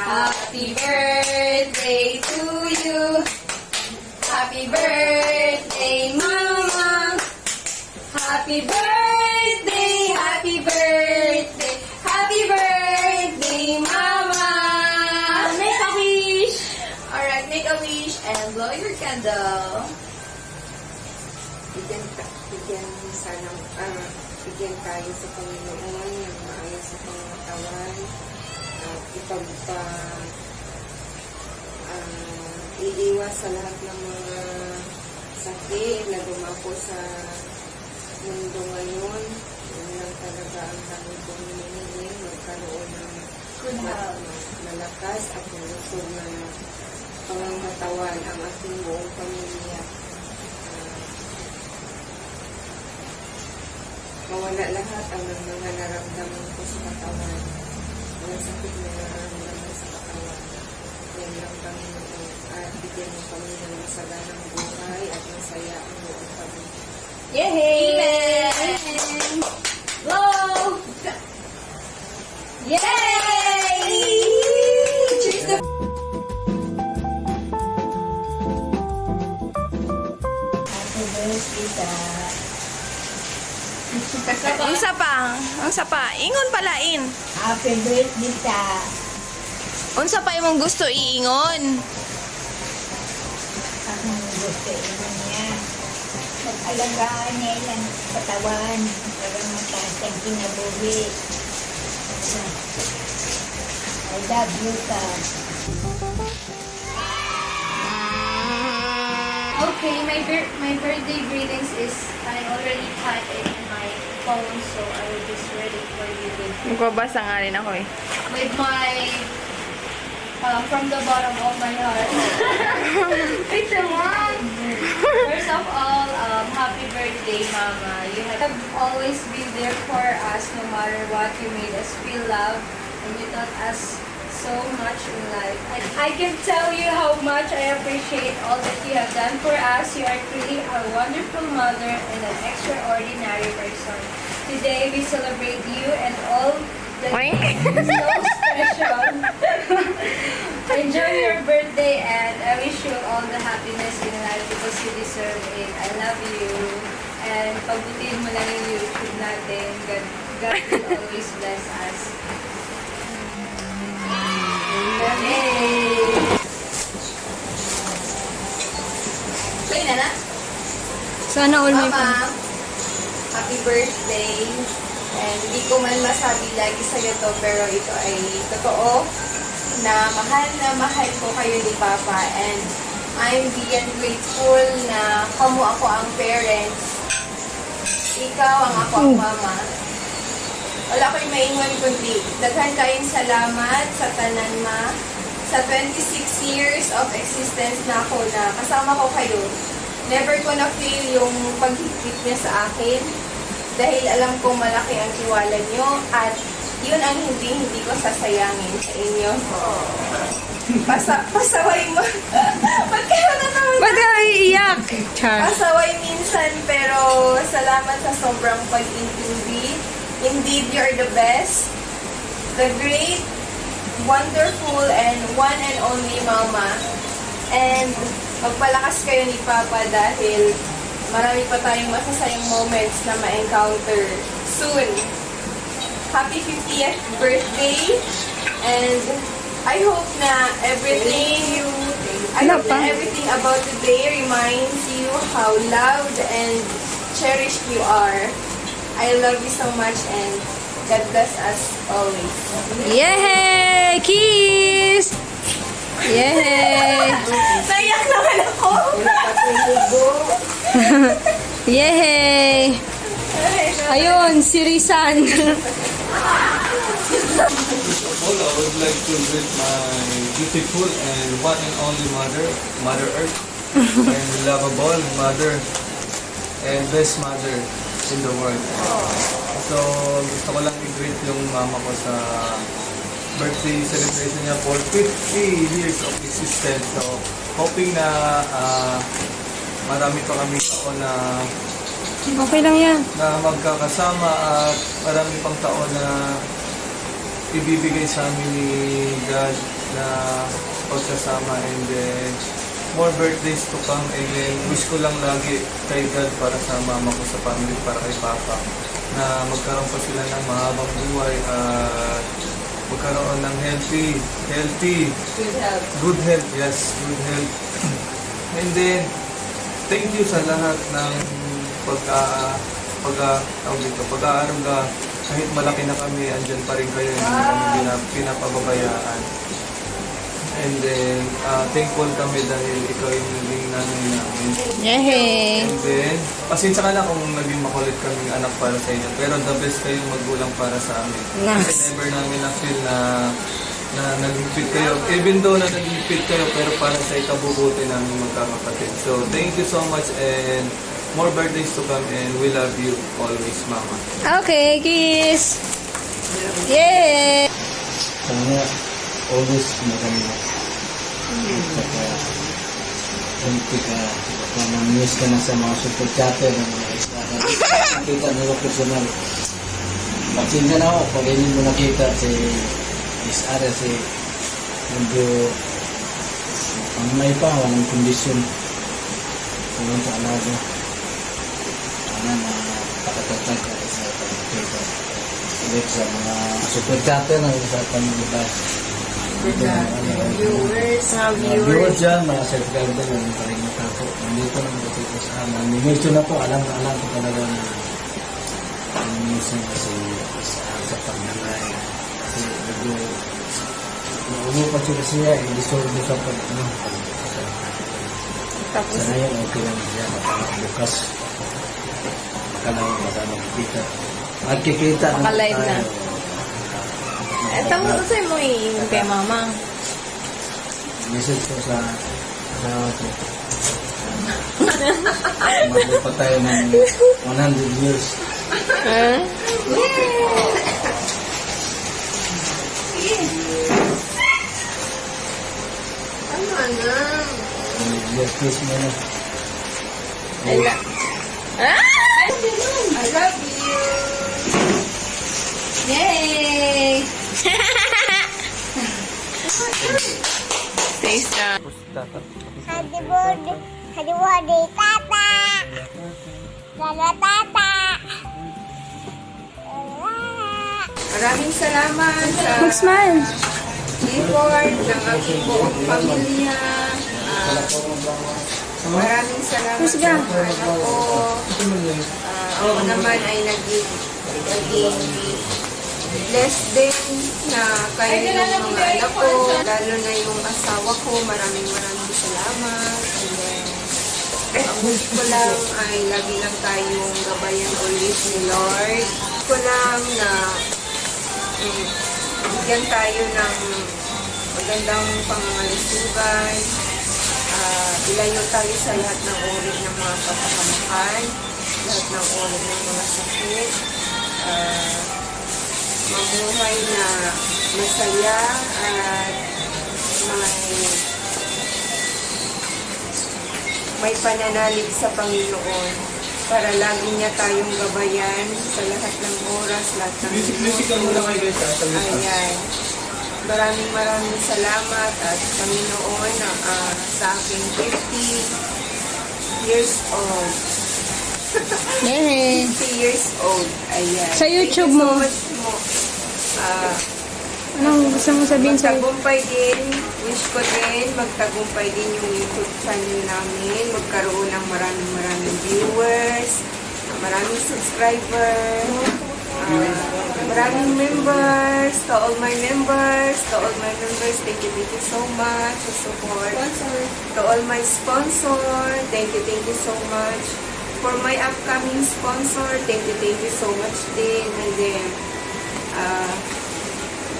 Happy birthday to you. Happy birthday, Mama. Happy birthday, happy birthday, happy birthday, Mama. Make a wish. Alright, make a wish and blow your candle. Bigyan tayo sa Panginoon ng maayos sa pangatawan at iiwas sa lahat ng mga sakit na dumako sa mundo ngayon. Yun lang talaga ang kami kong hinihiling, magkaroon ng malakas at malusog na pangangatawan ang ating buong pamilya. Mawala lahat ang mga naramdaman ko sa katawan. Walang sakit na nararamdaman sa katawan. Yan lang Panginoon. At bigyan mo kami ng masaganang buhay at masaya ang buong pamilya. Yay! Amen! Blow! Yay! Cheers to Happy birthday, Ta. Unsa pa, ingon palain. Happy birthday, Ta. Unsa pa imong gusto iingon? Ang gusto niya. Mag-alagaan niya ilang katawan para mataas ang kinabuhi. I love you, Ta. Okay, my birthday greetings is I already typed it in my phone, so I will just read it for you Magbabasa nga rin ako eh. with my from the bottom of my heart. It's a one. First of all, happy birthday, Mama. You have always been there for us, no matter what. You made us feel loved, and you taught us so much in life. I can tell you how much I appreciate all that you have done for us. You are truly a wonderful mother and an extraordinary person. Today we celebrate you and all that Oink. is so special. Enjoy your birthday and I wish you all the happiness in life because you deserve it. I love you. And pagbutihin mo lang yung YouTube natin. God will always bless us. Yay! Play na na? Sana all may Mama, happy birthday. And hindi ko man masabi lagi sa'yo to, pero ito ay totoo na mahal ko kayo ni Papa. And I'm beyond grateful na kamo ako ang parents. Ikaw ang ako ang mama. Wala ko yung maingon kundi daghan kayong salamat sa tanan ma. Sa 26 years of existence na ako na kasama ko kayo, never ko na feel yung paghigpit niya sa akin dahil alam kong malaki ang tiwala niyo at yun ang hindi ko sasayangin sa inyo. Pasaway mo. Ba't kayo natawa? Ba't ka iiyak? Char. Pasaway minsan pero salamat sa sobrang pag-intindi. Indeed, you're the best, the great, wonderful, and one and only Mama. And magpalakas kayo ni Papa dahil marami pa tayong masasayang moments na ma-encounter soon. Happy 50th birthday! And I hope na everything about today reminds you how loved and cherished you are. I love you so much and God bless us always. Yay! Kiss! Yay! Naiyak naman ako! Yay! Ayun, si Rizan. All, I would like to greet my beautiful and one and only Mother Earth, and lovable mother, and best mother in the world. So, gusto ko lang i-greet yung mama ko sa birthday celebration niya for 50 years of existence. So, hoping na marami pa kami taon na Okay lang yan. magkakasama at marami pang taon na ibibigay sa amin ni God na pagsasama, and then more birthdays to come, and then wish ko lang lagi kay God para sa mama ko, sa family, para kay Papa, na magkaroon pa sila ng mahabang buhay at magkaroon ng healthy, good health, yes, good health. And then, thank you sa lahat ng pag-aaruga. Kahit malaki na kami, andyan pa rin kayo, hindi kami pinapababayaan. And then, thankful kami dahil ikaw yung naging nanay namin. Yay! And then, pasensya ka na kung naging makulit kaming anak para sa inyo. Pero the best kayong magulang para sa amin. Kasi never namin na-feel na nagigpit kayo. Even though na nagigpit kayo, pero para sa ikabubuti namin magkakapatid. So, thank you so much, and more birthdays to come, and we love you always, Mama. Okay, kiss! Yay! Sana always maganda. Saka hindi ka ma-miss ka na sa mga super chatter ng mga istahan. Nakita nila personal. Pasensya na ako pag hindi mo nakita si Isara, si medyo ang may pa, walang kondisyon. Walang sa alaga. Sana na pakatatag ka sa pagkita. Ulit sa mga super chatter ng sa pamilibas. Viewers, Viewers dyan, mga subscriber na yung paring matako. Nandito na mga titos aman. Minirto na po, alam ko talaga na minsan kasi sa pagnangay. Kasi medyo nauupat siya, i-dissolve sa pag Tapos, Sana yan, okay lang siya. Bukas. Baka lang, baka makikita. Magkikita Maka-live na. Ito mo sa'yo mo iingin kay mama. Message ko sa ko. Magpo pa tayo ng 100 years. Huh? ano na? 100 years please mo na. I love you! Yay! Stay strong. Happy birthday, Tata! Lalo, Tata! Maraming salamat sa Mag-smile. effort ng aking buong pamilya. Maraming salamat sa mga anak ko. Ako naman ay naging blessed din na kayo yung mga anak ko, lalo na yung asawa ko. Maraming salamat. And then, ang wish ko lang ay lagi lang tayong gabayan ulit ni Lord. Ko lang na bigyan tayo ng magandang pangangalisugan. Ilayo tayo sa lahat ng uri ng mga kapakamakan, lahat ng uri ng mga sakit. Mamuhay na masaya at may pananalig sa Panginoon para lagi niya tayong gabayan sa lahat ng oras, lahat ng Ayan. Maraming salamat at Panginoon sa aking 50 years old. Yay! 50 years old. Ayan. Sa YouTube Thank you so mo. much mo. Anong gusto mo sabihin sa'yo? Magtagumpay din, wish ko din, magtagumpay din yung YouTube channel namin, magkaroon ng maraming viewers, maraming subscribers, maraming members, to all my members, thank you so much for support. To all my sponsor, thank you so much. For my upcoming sponsor, thank you so much din. And then,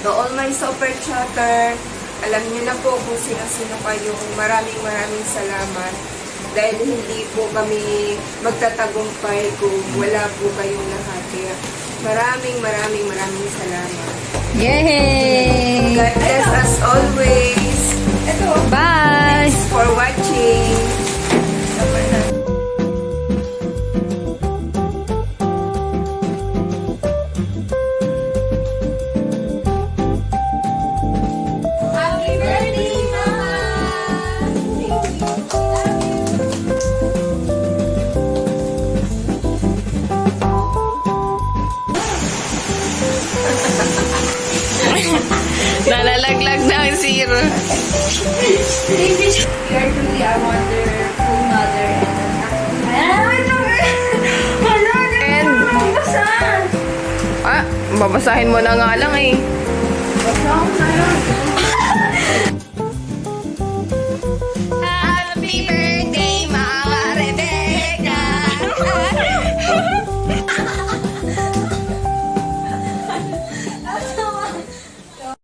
to all my super chatter, alam niyo na po kung sino-sino kayo. Maraming salamat. Dahil hindi po kami magtatagumpay kung wala po kayong lahat. Kaya maraming salamat. Yay! God bless us always. Bye! Thanks for watching. Happy Zero. Thank you. You are truly a wonderful mother And, babasahin mo na nga lang eh. Basta ako sa'yo.